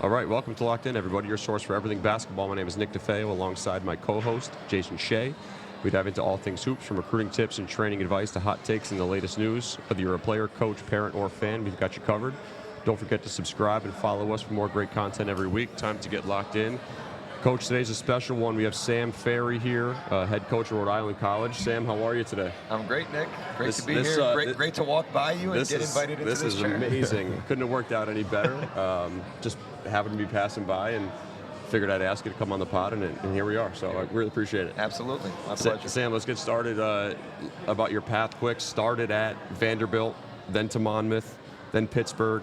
All right, welcome to Locked In, everybody, your source for everything basketball. My name is Nick DeFeo, alongside my co-host, Jason Shea. We dive into all things hoops, from recruiting tips and training advice to hot takes and the latest news. Whether you're a player, coach, parent, or fan, we've got you covered. Don't forget to subscribe and follow us for more great content every week. Time to get locked in. Coach, today's a special one. We have Sam Ferry here, head coach of Rhode Island College. Sam, how are you today? I'm great, Nick. Great to be here. Great to walk by you and get invited into this chair. This is amazing. Couldn't have worked out any better. Just happened to be passing by and figured I'd ask you to come on the pod, and here we are. So I really appreciate it. Absolutely. My pleasure. Sam, let's get started about your path quick. Started at Vanderbilt, then to Monmouth, then Pittsburgh,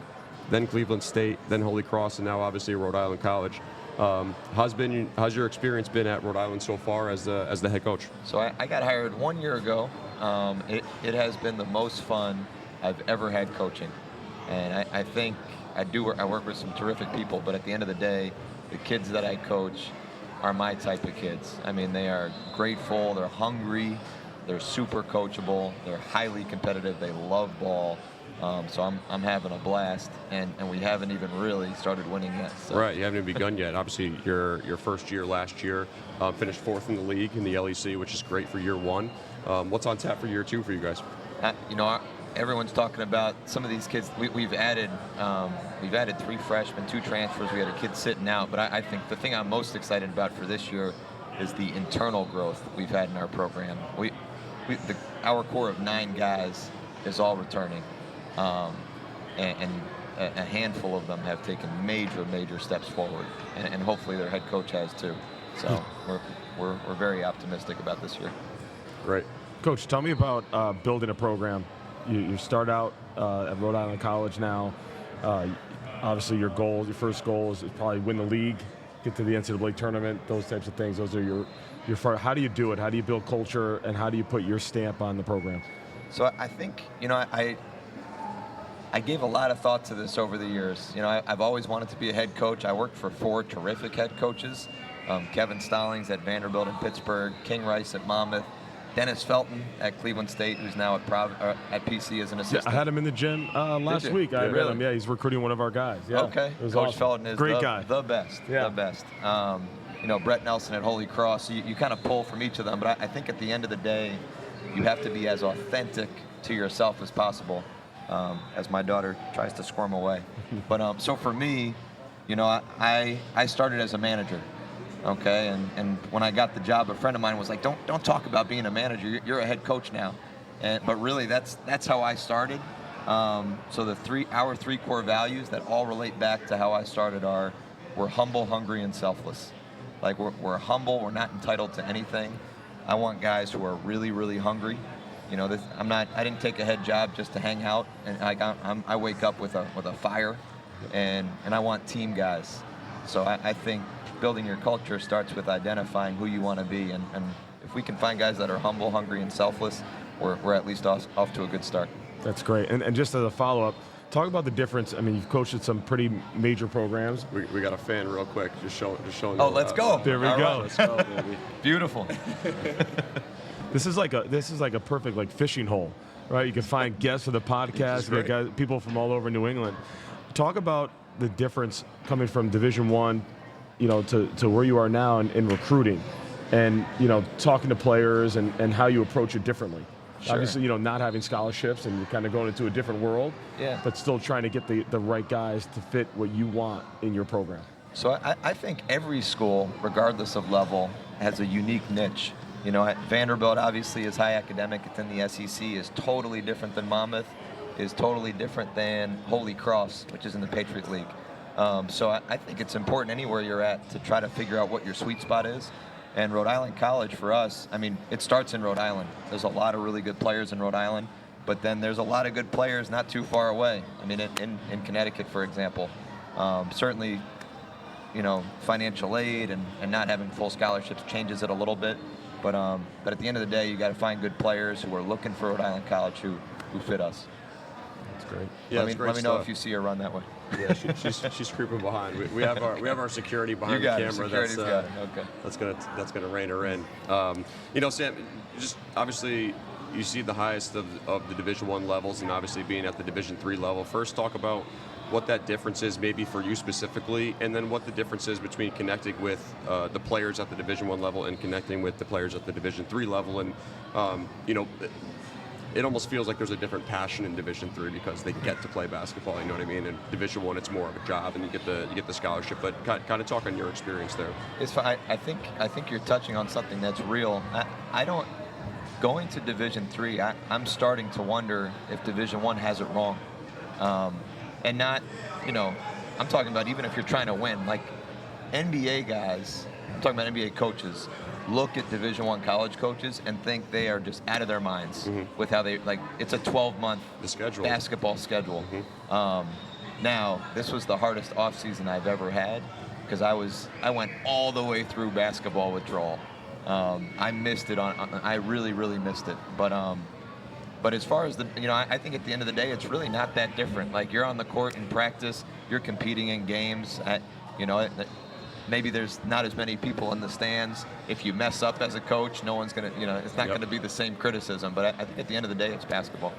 then Cleveland State, then Holy Cross, and now obviously Rhode Island College. How's your experience been at Rhode Island so far as the head coach? So I got hired 1 year ago. It has been the most fun I've ever had coaching, and I think I work with some terrific people. But at the end of the day, the kids that I coach are my type of kids. I mean, they are grateful, they're hungry, they're super coachable, they're highly competitive, they love ball. So I'm having a blast, and we haven't even really started winning yet. So. Right, you haven't even begun yet. Obviously, your first year last year, finished fourth in the league in the LEC, which is great for year one. What's on tap for year two for you guys? Everyone's talking about some of these kids. We've added 3 freshmen, 2 transfers. We had a kid sitting out, but I think the thing I'm most excited about for this year is the internal growth we've had in our program. Our core of 9 guys is all returning. And a handful of them have taken major steps forward, and hopefully their head coach has too. So we're very optimistic about this year. Great. Coach, tell me about building a program. You start out at Rhode Island College now. Obviously your first goal is probably win the league, get to the NCAA tournament, those types of things. Those are your how do you do it? How do you build culture, and how do you put your stamp on the program? So I think, I gave a lot of thought to this over the years. I've always wanted to be a head coach. I worked for 4 terrific head coaches. Kevin Stallings at Vanderbilt and Pittsburgh, King Rice at Monmouth, Dennis Felton at Cleveland State, who's now at PC as an assistant. Yeah, I had him in the gym last week. I met him. Yeah, he's recruiting one of our guys. Yeah. Okay. Coach awesome. Felton is great guy. The best. Yeah. The best. Brett Nelson at Holy Cross. You kind of pull from each of them, but I think at the end of the day, you have to be as authentic to yourself as possible. As my daughter tries to squirm away. But so for me, I started as a manager, okay? And when I got the job, a friend of mine was like, don't talk about being a manager. You're a head coach now. But really, that's how I started. So our 3 core values that all relate back to how I started we're humble, hungry, and selfless. Like we're humble. We're not entitled to anything. I want guys who are really, really hungry. I didn't take a head job just to hang out, and I wake up with a fire, and I want team guys. So I think building your culture starts with identifying who you want to be, and if we can find guys that are humble, hungry, and selfless, we're at least off to a good start. That's great. And just as a follow-up, talk about the difference. I mean, you've coached at some pretty major programs. We got a fan real quick, just showing. Oh, let's go. There we go. Right. Let's go, baby. Beautiful. This is like a perfect fishing hole, right? You can find guests for the podcast, you got people from all over New England. Talk about the difference coming from Division I, to where you are now in recruiting, and talking to players and how you approach it differently. Sure. Obviously, not having scholarships and you're kind of going into a different world, but still trying to get the right guys to fit what you want in your program. So I think every school, regardless of level, has a unique niche. At Vanderbilt, obviously, is high academic. It's in the SEC, is totally different than Monmouth, is totally different than Holy Cross, which is in the Patriot League. So I think it's important anywhere you're at to try to figure out what your sweet spot is. And Rhode Island College, for us, it starts in Rhode Island. There's a lot of really good players in Rhode Island, but then there's a lot of good players not too far away. In Connecticut, for example. Certainly, financial aid and not having full scholarships changes it a little bit. But at the end of the day, you got to find good players who are looking for Rhode Island College who fit us. That's great. Yeah, let me know if you see her run that way. Yeah, she's creeping behind. We have our security behind the camera. That's gonna rein her in. Sam, just obviously you see the highest of the Division I levels, and obviously being at the Division III level. First, talk about what that difference is maybe for you specifically, and then what the difference is between connecting with the players at the Division I level and connecting with the players at the Division III level. And, it almost feels like there's a different passion in Division III because they get to play basketball, you know what I mean? And Division I, it's more of a job, and you get the scholarship. But kind of talk on your experience there. It's I think you're touching on something that's real. I don't going to Division III. I'm starting to wonder if Division I has it wrong, and not, I'm talking about even if you're trying to win, like NBA guys. I'm talking about NBA coaches. Look at Division I college coaches and think they are just out of their minds with how they, like, it's a 12-month basketball schedule. Now, this was the hardest offseason I've ever had because I went all the way through basketball withdrawal. I missed it I really, really missed it. But as far as I think at the end of the day, it's really not that different. Like, you're on the court in practice, you're competing in games maybe there's not as many people in the stands. If you mess up as a coach, no one's going to, it's not going to be the same criticism. But I think at the end of the day, it's basketball.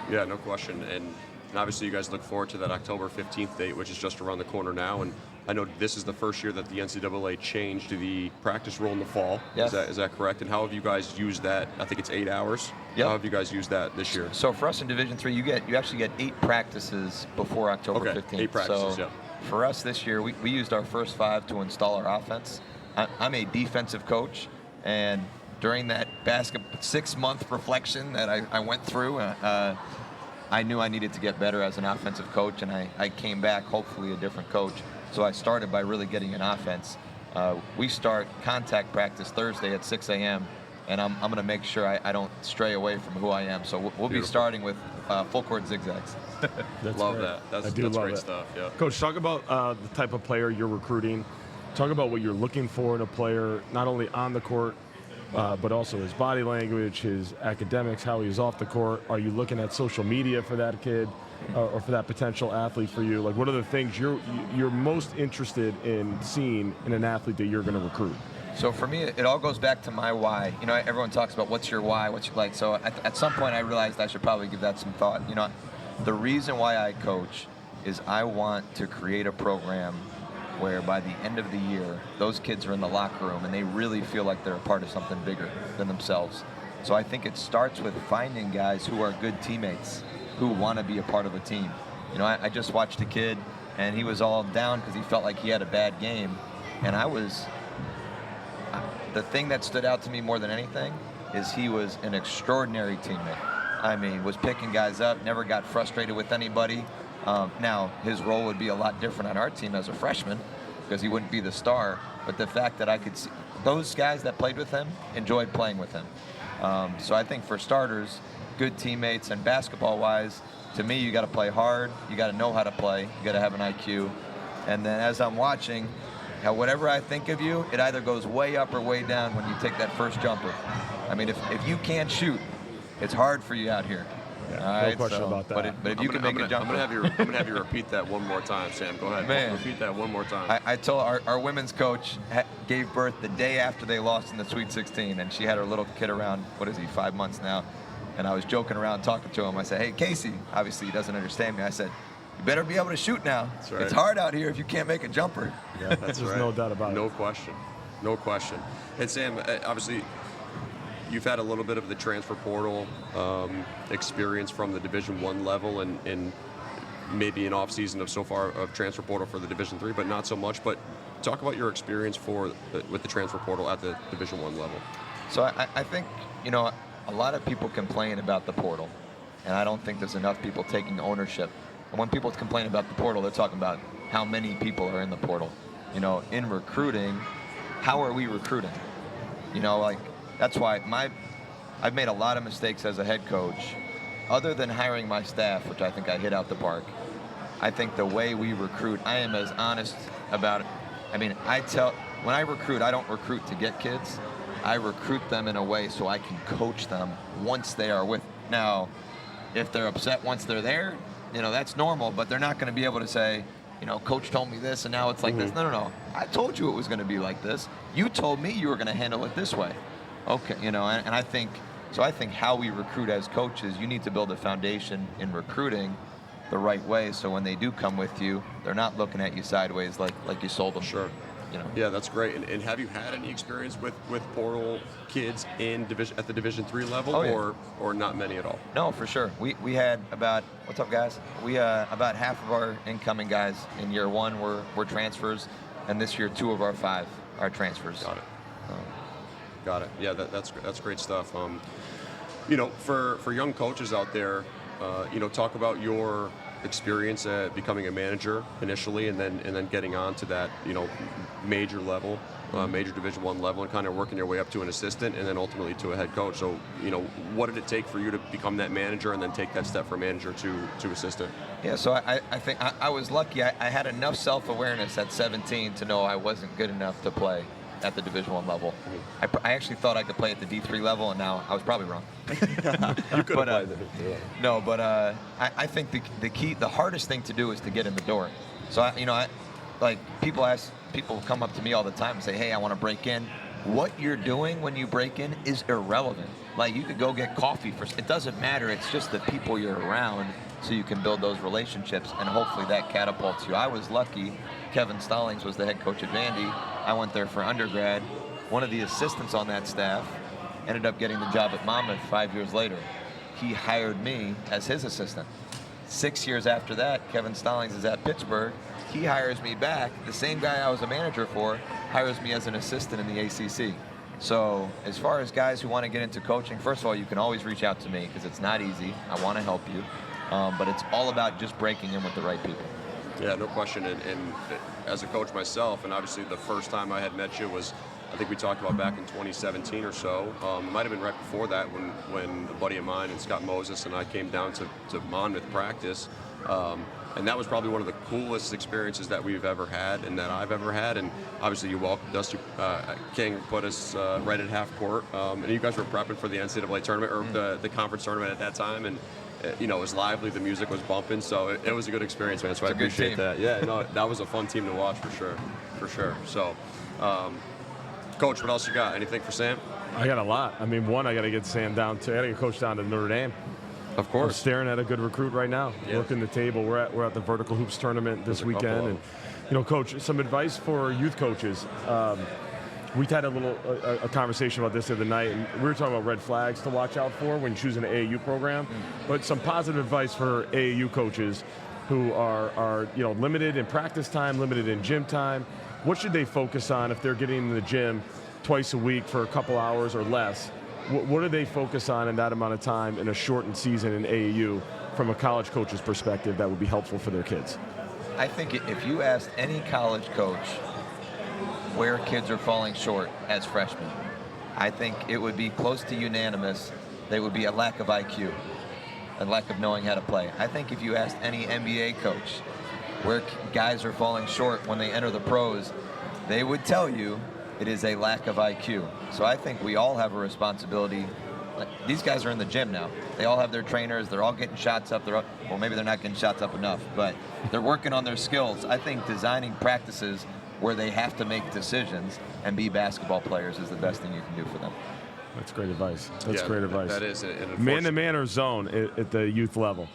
Yeah, no question. And obviously you guys look forward to that October 15th date, which is just around the corner now. And I know this is the first year that the NCAA changed the practice rule in the fall. Yes. Is that correct? And how have you guys used that? I think it's 8 hours. Yep. How have you guys used that this year? So for us in Division III, you actually get 8 practices before October 15th. 8 practices, so for us this year, we used our first 5 to install our offense. I'm a defensive coach, and during that 6-month reflection that I went through, I knew I needed to get better as an offensive coach, and I came back hopefully a different coach. So I started by really getting an offense. We start contact practice Thursday at 6 a.m., and I'm going to make sure I don't stray away from who I am. So we'll be starting with full court zigzags. Love that. That's great stuff. Yeah. Coach, talk about the type of player you're recruiting. Talk about what you're looking for in a player, not only on the court, but also his body language, his academics, how he's off the court. Are you looking at social media for that kid or for that potential athlete for you? Like, what are the things you're most interested in seeing in an athlete that you're going to recruit? So for me, it all goes back to my why. Everyone talks about what's your why, what's your like. So at some point, I realized I should probably give that some thought. The reason why I coach is I want to create a program where by the end of the year, those kids are in the locker room and they really feel like they're a part of something bigger than themselves. So I think it starts with finding guys who are good teammates, who want to be a part of a team. I just watched a kid, and he was all down because he felt like he had a bad game. And the thing that stood out to me more than anything is he was an extraordinary teammate. I mean, was picking guys up, never got frustrated with anybody. Now, his role would be a lot different on our team as a freshman because he wouldn't be the star. But the fact that I could see those guys that played with him enjoyed playing with him. So I think for starters, good teammates, and basketball-wise, to me, you got to play hard. You got to know how to play. You got to have an IQ. And then as I'm watching, whatever I think of you, it either goes way up or way down when you take that first jumper. I mean, if you can't shoot, it's hard for you out here. Yeah, no question about that. But if you can make a jumper, I'm gonna have you repeat that one more time, Sam. Go ahead. Man, repeat that one more time. I told our women's coach gave birth the day after they lost in the Sweet 16, and she had her little kid around. 5 months now? And I was joking around talking to him. I said, "Hey, Casey." Obviously, he doesn't understand me. I said, "You better be able to shoot now. That's right. It's hard out here if you can't make a jumper." Yeah, that's There's right. no doubt about it. No question. No question. And Sam, obviously, you've had a little bit of the transfer portal experience from the Division I level, and maybe an off season of so far of transfer portal for the Division III, but not so much. But talk about your experience with the transfer portal at the Division I level. So I think, a lot of people complain about the portal, and I don't think there's enough people taking ownership. And when people complain about the portal, they're talking about how many people are in the portal. In recruiting, how are we recruiting? That's why I've made a lot of mistakes as a head coach. Other than hiring my staff, which I think I hit out the park, I think the way we recruit, I am as honest about it. I mean, when I recruit, I don't recruit to get kids. I recruit them in a way so I can coach them once they are with. Now, if they're upset once they're there, that's normal, but they're not going to be able to say, coach told me this and now it's like this. No. I told you it was going to be like this. You told me you were going to handle it this way. Okay, and I think how we recruit as coaches, you need to build a foundation in recruiting the right way, so when they do come with you, they're not looking at you sideways like you sold them. Sure. You know. Yeah, that's great. And have you had any experience with portal kids at the Division III level, Oh, yeah. or not many at all? No, for sure. We had about, what's up, guys? We about half of our incoming guys in year one were transfers, and this year 2 of our 5 are transfers. Got it. Got it. Yeah, that's great stuff. For young coaches out there, talk about your experience at becoming a manager initially, and then getting on to that, major level, major Division I level, and kind of working your way up to an assistant, and then ultimately to a head coach. So, what did it take for you to become that manager, and then take that step from manager to assistant? Yeah, so I think I was lucky. I had enough self-awareness at 17 to know I wasn't good enough to play at the Division I level. I actually thought I could play at the D3 level, and now I was probably wrong. You could have played it. Yeah. No, but I think the hardest thing to do is to get in the door. So people come up to me all the time and say, "Hey, I want to break in." What you're doing when you break in is irrelevant. Like, you could go get coffee it doesn't matter. It's just the people you're around, so you can build those relationships, and hopefully that catapults you. I was lucky. Kevin Stallings was the head coach at Vandy. I went there for undergrad. One of the assistants on that staff ended up getting the job at Monmouth 5 years later. He hired me as his assistant. 6 years after that, Kevin Stallings is at Pittsburgh. He hires me back. The same guy I was a manager for hires me as an assistant in the ACC. So as far as guys who want to get into coaching, first of all, you can always reach out to me, because it's not easy. I want to help you. But it's all about just breaking in with the right people. Yeah, no question. And as a coach myself, and obviously the first time I had met you was, I think we talked about back in 2017 or so. It might have been right before that when a buddy of mine and Scott Moses and I came down to Monmouth practice. And that was probably one of the coolest experiences that we've ever had and that I've ever had. And obviously you welcomed us to King, put us right at half court. And you guys were prepping for the NCAA tournament, or the conference tournament at that time. And it was lively, the music was bumping, so it was a good experience, man. So I appreciate that. Yeah, no, that was a fun team to watch for sure. So, Coach, what else you got? Anything for Sam? I got a lot. I mean, I got to get Sam down to. I got to get Coach down to Notre Dame. Of course. I'm staring at a good recruit right now. Yeah. Working the table. We're at the Vertical Hoops tournament this weekend, and Coach, some advice for youth coaches. We had a conversation about this the other night, and we were talking about red flags to watch out for when choosing an AAU program. But some positive advice for AAU coaches who are limited in practice time, limited in gym time. What should they focus on if they're getting in the gym twice a week for a couple hours or less? What do they focus on in that amount of time in a shortened season in AAU from a college coach's perspective that would be helpful for their kids? I think if you asked any college coach where kids are falling short as freshmen, I think it would be close to unanimous. There would be a lack of IQ, a lack of knowing how to play. I think if you asked any NBA coach where guys are falling short when they enter the pros, they would tell you it is a lack of IQ. So I think we all have a responsibility. These guys are in the gym now. They all have their trainers. They're all getting shots up. Well, maybe they're not getting shots up enough, but they're working on their skills. I think designing practices where they have to make decisions and be basketball players is the best thing you can do for them. That's great advice. That's great advice. That is. Man-to-man or zone at the youth level?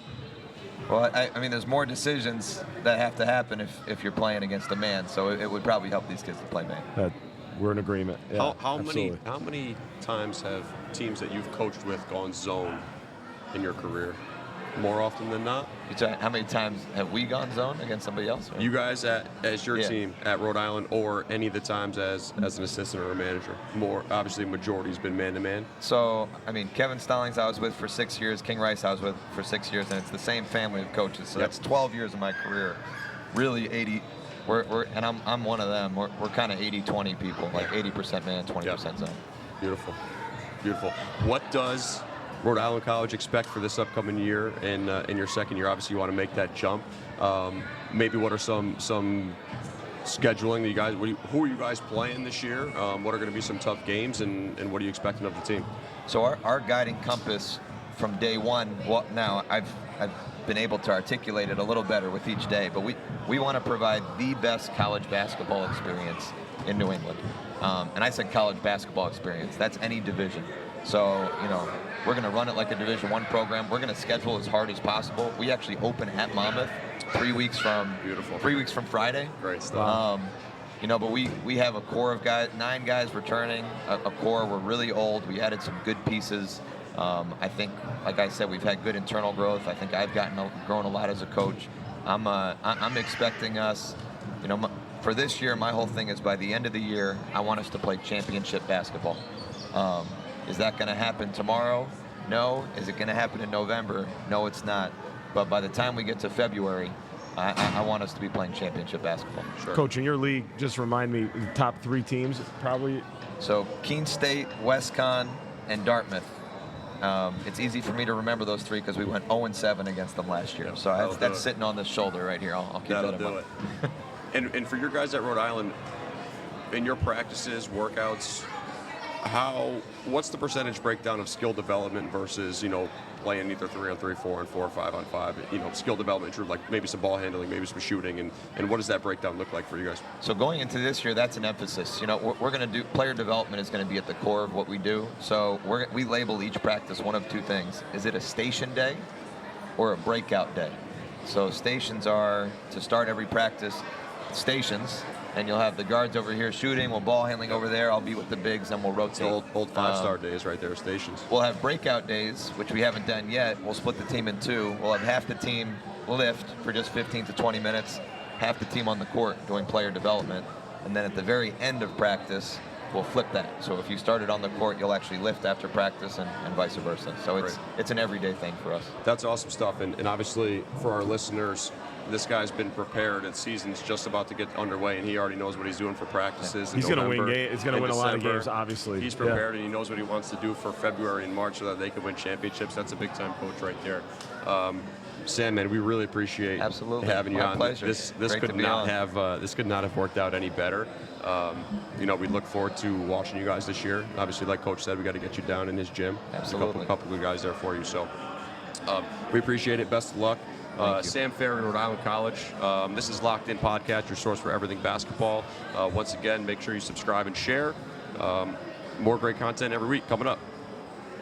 Well, I mean, there's more decisions that have to happen if you're playing against a man, so it would probably help these kids to play man. We're in agreement. Yeah, how many times have teams that you've coached with gone zone in your career? More often than not? How many times have we gone zone against somebody else? Or? You guys as your team at Rhode Island, or any of the times as an assistant or a manager? More, obviously, majority's been man-to-man. So, I mean, Kevin Stallings I was with for 6 years. King Rice I was with for 6 years, and it's the same family of coaches. So that's 12 years of my career. Really 80. And I'm one of them. We're kind of 80-20 people, like 80% man, 20% zone. Beautiful. What does Rhode Island College expect for this upcoming year in your second year? Obviously, you want to make that jump. Maybe what are some scheduling that you guys? Who are you guys playing this year? What are going to be some tough games, and what are you expecting of the team? So our guiding compass from day one. Well, now I've been able to articulate it a little better with each day, but we want to provide the best college basketball experience in New England. And I said college basketball experience. That's any division. So, we're going to run it like a Division I program. We're going to schedule as hard as possible. We actually open at Monmouth 3 weeks from Beautiful. 3 weeks from Friday. Great stuff. But we have a core of guys, 9 guys returning. A core. We're really old. We added some good pieces. I think, like I said, we've had good internal growth. I think I've grown a lot as a coach. I'm expecting us, for this year, my whole thing is by the end of the year, I want us to play championship basketball. Is that going to happen tomorrow? No. Is it going to happen in November? No, it's not. But by the time we get to February, I want us to be playing championship basketball. Sure. Coach, in your league, just remind me, the top 3 teams, probably? So Keene State, WestCon, and Dartmouth. It's easy for me to remember those 3 because we went 0-7 against them last year. So that's sitting on the shoulder right here. I'll keep that in mind. And for your guys at Rhode Island, in your practices, workouts, what's the percentage breakdown of skill development versus, playing either 3-on-3, 4-on-4, 5-on-5, skill development through like maybe some ball handling, maybe some shooting, and what does that breakdown look like for you guys? So going into this year, that's an emphasis. We're going to do player development is going to be at the core of what we do. So we label each practice one of 2 things. Is it a station day or a breakout day? So stations are to start every practice, stations, and you'll have the guards over here shooting, we'll ball handling over there, I'll be with the bigs, and we'll rotate. Old 5-star days right there, stations. We'll have breakout days, which we haven't done yet. We'll split the team in 2. We'll have half the team lift for just 15 to 20 minutes, half the team on the court doing player development, and then at the very end of practice, we'll flip that. So if you started on the court, you'll actually lift after practice and vice versa. So it's an everyday thing for us. That's awesome stuff, and obviously for our listeners, this guy's been prepared. The season's just about to get underway, and he already knows what he's doing for practices. He's going to win games. He's going to win a lot of games, obviously. He's prepared, and he knows what he wants to do for February and March so that they can win championships. That's a big-time coach right there. Sam, man, we really appreciate having you on. Pleasure. This could not have worked out any better. We look forward to watching you guys this year. Obviously, like Coach said, we got to get you down in his gym. Absolutely. There's a couple of guys there for you. So we appreciate it. Best of luck. Sam Ferry, Rhode Island College. This is Locked In Podcast, your source for everything basketball. Once again, make sure you subscribe and share. More great content every week coming up.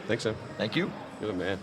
Thanks, Sam. Thank you. You're the man.